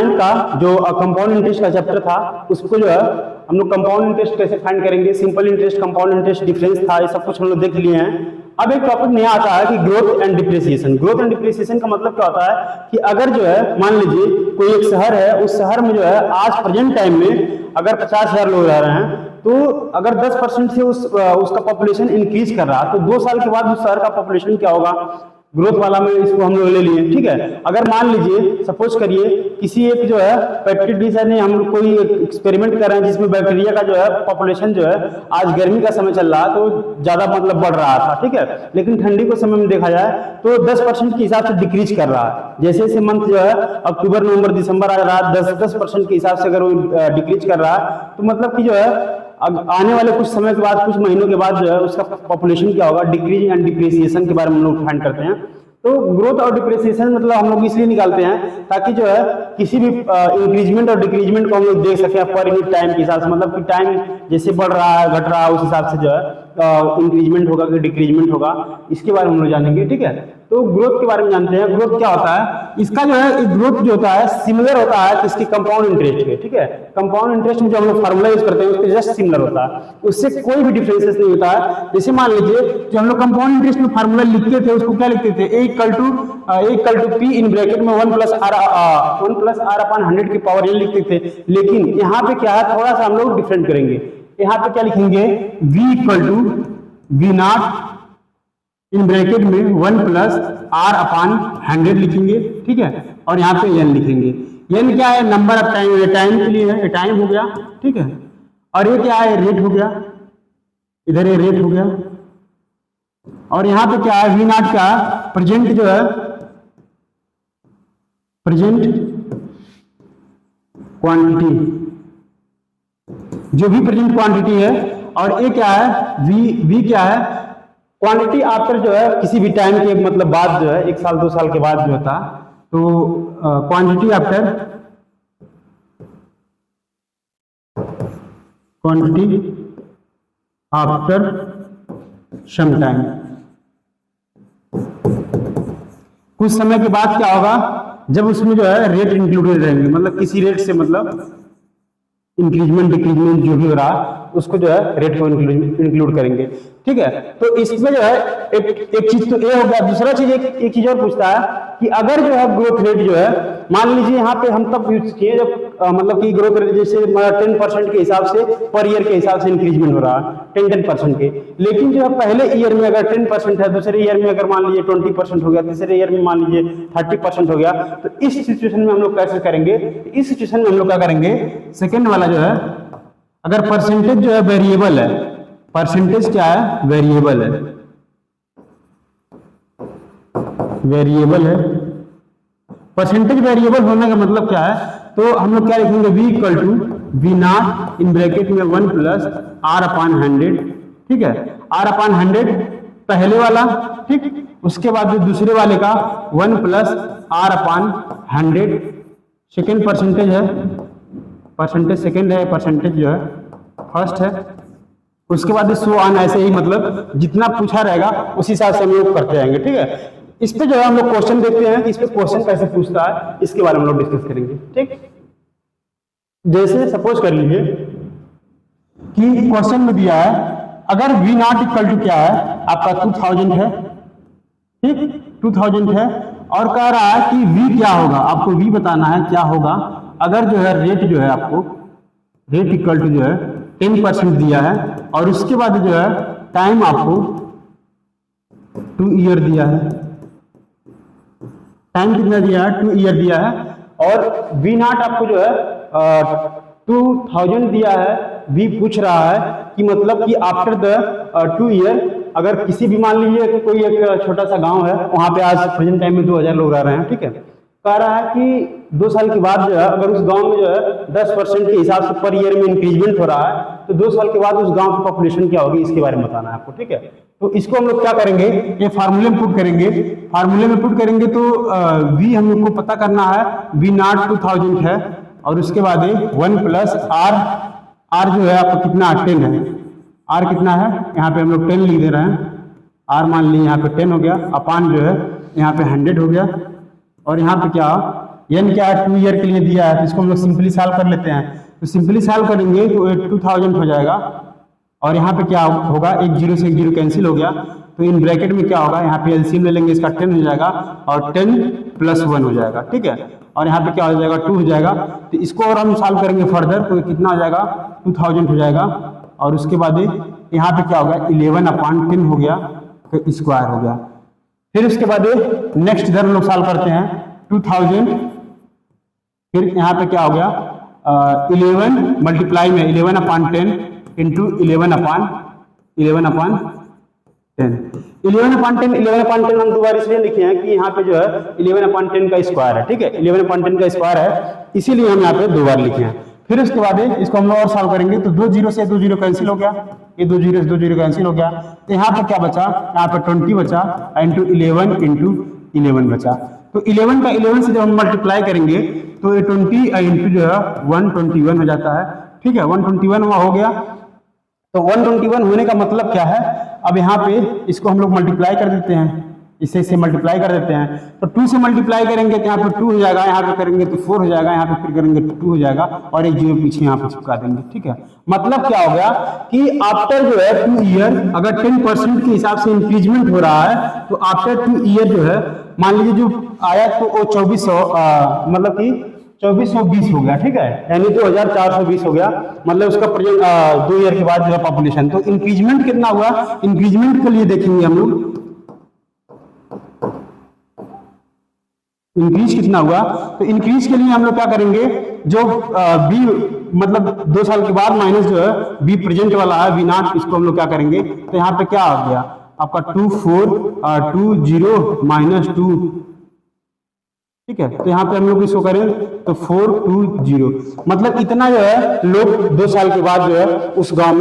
9 का जो compound interest का चैप्टर था उसको जो है हम लोग कंपाउंड इंटरेस्ट कैसे फाइंड करेंगे, simple interest, compound interest, difference था, ये सब कुछ हम लोग देख लिए हैं। अब एक टॉपिक नया आता है कि growth and depreciation. Growth and depreciation का मतलब क्या होता है कि अगर जो है मान लीजिए कोई एक शहर है, उस शहर में जो है आज प्रेजेंट टाइम में अगर 50,000 लोग रह रहे हैं, तो अगर 10% से उसका पॉपुलेशन इंक्रीज कर रहा है, तो 2 साल के बाद उस शहर का पॉपुलेशन क्या होगा, ग्रोथ वाला में इसको हम लोग ले लिए, ठीक है। अगर मान लीजिए सपोज करिए किसी एक जो है पेट्री डिश है, हम लोग कोई एक्सपेरिमेंट कर रहे हैं जिसमें बैक्टीरिया का जो है पॉपुलेशन जो है आज गर्मी का समय चल रहा है तो ज्यादा मतलब बढ़ रहा था, ठीक है, लेकिन ठंडी के समय में देखा जाए तो 10% के हिसाब से डिक्रीज कर रहा है। जैसे जैसे मंथ जो है अक्टूबर नवंबर दिसंबर आ रहा है 10% के हिसाब से अगर वो डिक्रीज कर रहा है तो मतलब कि जो है अब आने वाले कुछ समय के बाद, कुछ महीनों के बाद जो है उसका पॉपुलेशन क्या होगा, डिक्रीज एंड डिप्रिसिएशन के बारे में हम लोग फाइंड करते हैं। तो ग्रोथ और डिप्रिसिएशन मतलब हम लोग इसलिए निकालते हैं ताकि जो है किसी भी इंक्रीजमेंट और डिक्रीजमेंट को हम लोग देख सकें पर यूनिट टाइम के हिसाब से, मतलब कि टाइम जैसे बढ़ रहा है घट रहा है उस हिसाब से जो है इंक्रीजमेंट होगा कि डिक्रीजमेंट होगा, इसके बारे में हम लोग जानेंगे, ठीक है। तो ग्रोथ के बारे में जानते हैं। ग्रोथ क्या होता है, इसका जो है ग्रोथ जो होता है सिमिलर होता है किसकी, कंपाउंड इंटरेस्ट के, ठीक है। कंपाउंड इंटरेस्ट में जो हम लोग फार्मूला यूज करते हैं उसके जस्ट सिमिलर होता है, उससे कोई भी डिफरेंसेस नहीं होता है। जैसे मान लीजिए जो हम लोग कंपाउंड इंटरेस्ट में फार्मूला लिखते थे उसको क्या लिखते थे, A equal to P in bracket में 1 प्लस आर अपॉन 100 की पावर n लिखते थे। लेकिन यहाँ पे क्या है, थोड़ा सा हम लोग डिफरेंट करेंगे। यहाँ पे क्या लिखेंगे, v equal to v naught in bracket में 1 प्लस आर अपॉन 100 लिखेंगे, ठीक है, और यहाँ पे n लिखेंगे। n क्या है, नंबर ऑफ टाइम, ये टाइम के लिए है, ये टाइम हो गया, ठीक है, और ये क्या है, रेट हो गया, इधर ये रेट हो गया, और यहाँ पे क्या है, वी नॉट का प्रेजेंट जो है, प्रेजेंट क्वांटिटी, जो भी प्रेजेंट क्वांटिटी है, और ये क्या है, वी क्या है, क्वांटिटी आफ्टर जो है किसी भी टाइम के मतलब बाद जो है 1 साल 2 साल के बाद जो होता, तो क्वांटिटी आफ्टर सम टाइम, कुछ समय के बाद क्या होगा, जब उसमें जो है रेट इंक्लूडेड रहेंगे, मतलब किसी रेट से मतलब इंक्रीजमेंट डिक्रीजमेंट जो भी हो रहा उसको जो है रेट को इंक्लूड करेंगे, ठीक है। तो इसमें जो है एक चीज तो ये हो गया। दूसरा चीज एक चीज और पूछता है कि अगर जो है ग्रोथ रेट जो है, मान लीजिए यहाँ पे हम तब यूज किए जब मतलब कि ग्रोथ रेट जैसे 10% के हिसाब से पर ईयर के हिसाब से इंक्रीजमेंट हो रहा है 10% के, लेकिन जो है पहले ईयर में अगर 10% है, दूसरे ईयर में अगर मान लीजिए 20% हो गया, तीसरे ईयर में मान लीजिए 30% हो गया, तो इस सिचुएशन में हम लोग कैसे करेंगे, इस सिचुएशन में हम लोग क्या करेंगे, सेकेंड वाला जो है, अगर परसेंटेज जो है वेरिएबल है, परसेंटेज क्या है, वेरिएबल है, वेरिएबल है, परसेंटेज वेरिएबल होने का मतलब क्या है, तो हम लोग क्या लिखेंगे, v equal to v naught in bracket में 1 प्लस आर अपॉन 100, ठीक है, आर अपॉन 100 पहले वाला, ठीक, उसके बाद जो दूसरे वाले का 1 plus r upon 100, second percentage है, परसेंटेज सेकेंड है, परसेंटेज जो है फर्स्ट है, उसके बाद सो ऑन, ऐसे ही मतलब जितना पूछा रहेगा उसी हिसाब से हम लोग करते जाएंगे, ठीक है। इस पे जो है हम लोग क्वेश्चन देखते हैं कि इस पे क्वेश्चन कैसे पूछता है, इसके बारे में हम लोग डिस्कस करेंगे, ठीक। जैसे सपोज कर लीजिए कि क्वेश्चन में दिया है अगर v नॉट इक्वल टू क्या है आपका 2000 है, ठीक, 2000 है, और कह रहा है कि v क्या होगा, आपको v बताना है क्या होगा अगर जो है रेट जो है आपको रेट इक्वल टू जो है 10% दिया है, और उसके बाद जो है टाइम आपको 2 ईयर दिया है, टाइम कितना दिया है, 2 ईयर दिया है, और वी नॉट आपको जो है 2000 दिया है, वी पूछ रहा है कि मतलब कि आफ्टर द 2 ईयर अगर किसी भी मान लीजिए कोई एक छोटा सा गांव है, वहां पे आज प्रेजेंट टाइम में 2000 लोग रह रहे हैं, ठीक है, कह रहा है कि 2 साल के बाद जो है अगर उस गांव में जो है 10% के हिसाब से पर ईयर में इंक्रीजमेंट हो रहा है, तो 2 साल के बाद उस गांव की पॉपुलेशन क्या होगी, इसके बारे में बताना है आपको, ठीक है। तो इसको हम लोग क्या करेंगे, ये फार्मूले में पुट करेंगे, फार्मूले में पुट करेंगे तो v हम लोग को पता करना है, v नॉट 2000 है, और उसके बाद 1 प्लस आर जो है आपको कितना 10 है, आर कितना है, यहाँ पे हम लोग 10 लिख दे रहे हैं, आर मान लीजिए यहाँ पे 10 हो गया, अपान जो है यहाँ पे 100 हो गया, और यहाँ पे क्या एन क्या है 2 ईयर के लिए दिया है, तो इसको हम लोग सिंपली सॉल्व कर लेते हैं। तो सिंपली सॉल्व करेंगे तो 2000 हो जाएगा, और यहाँ पे क्या होगा, एक जीरो से एक जीरो कैंसिल हो गया, तो इन ब्रैकेट में क्या होगा, यहाँ पे एलसीएम ले लेंगे, इसका 10 हो जाएगा और 10 + 1 हो जाएगा, ठीक है। और यहाँ पे क्या हो जाएगा, 2 हो जाएगा। तो इसको और हम सॉल्व करेंगे फर्दर, तो कितना हो जाएगा, 2000 हो जाएगा। और उसके बाद यहाँ पे क्या होगा, 11/10 हो गया, तो स्क्वायर हो गया। फिर उसके बाद नेक्स्ट इधर हम लोग सॉल्व करते हैं 2000, फिर यहाँ पे क्या हो गया, 11 मल्टीप्लाई में 11/10 इंटू 11/10 11/10 हम दोबारा इसलिए लिखे हैं कि यहाँ पे जो है 11/10 का स्क्वायर है, ठीक है, 11/10 का स्क्वायर है, इसीलिए हम यहाँ पे 2 बार लिखे हैं। फिर उसके बाद इसको हम लोग और सॉल्व करेंगे, तो 2 जीरो से 2 जीरो कैंसिल हो गया, ये 2 जीरो से 2 जीरो कैंसिल हो गया, तो यहाँ पे क्या बचा, यहाँ पे 20 बचा इंटू 11 बचा। तो 11 का 11 से जब हम मल्टीप्लाई करेंगे तो ये 20 इंटू जो है 121 हो जाता है, ठीक है, 121 हो गया। तो 121 होने का मतलब क्या है, अब यहाँ पे इसको हम लोग मल्टीप्लाई कर देते हैं, इससे मल्टीप्लाई कर देते हैं, तो 2 से मल्टीप्लाई करेंगे तो यहाँ पे 2 हो जाएगा, यहाँ पे करेंगे तो 4 हो जाएगा, यहाँ पे फिर करेंगे तो 2 हो जाएगा, और एक जीरो पीछे यहाँ पे चिपका देंगे, ठीक है। मतलब क्या हो गया कि आफ्टर जो है 2 ईयर अगर 10% के हिसाब से इंक्रीजमेंट हो रहा है, तो आफ्टर 2 ईयर जो है, मान लीजिए जो आया तो वो 2400 मतलब कि 2420 हो गया, ठीक है, यानी 2420 हो गया, मतलब उसका प्रेजेंट 2 ईयर के बाद जो है पॉपुलेशन। तो इंक्रीजमेंट कितना हुआ, इंक्रीजमेंट के लिए देखेंगे हम लोग, इंक्रीज कितना हुआ, तो इंक्रीज के लिए हम लोग क्या करेंगे, जो बी मतलब 2 साल के बाद माइनस जो है बी प्रेजेंट वाला है, बी नॉट, इसको हम लोग क्या करेंगे, तो यहाँ पे क्या आ गया आपका 2420 -2, ठीक है। तो यहाँ पे हम लोग इसको करें तो 420, मतलब इतना जो है लोग 2 साल के बाद जो है उस गांव में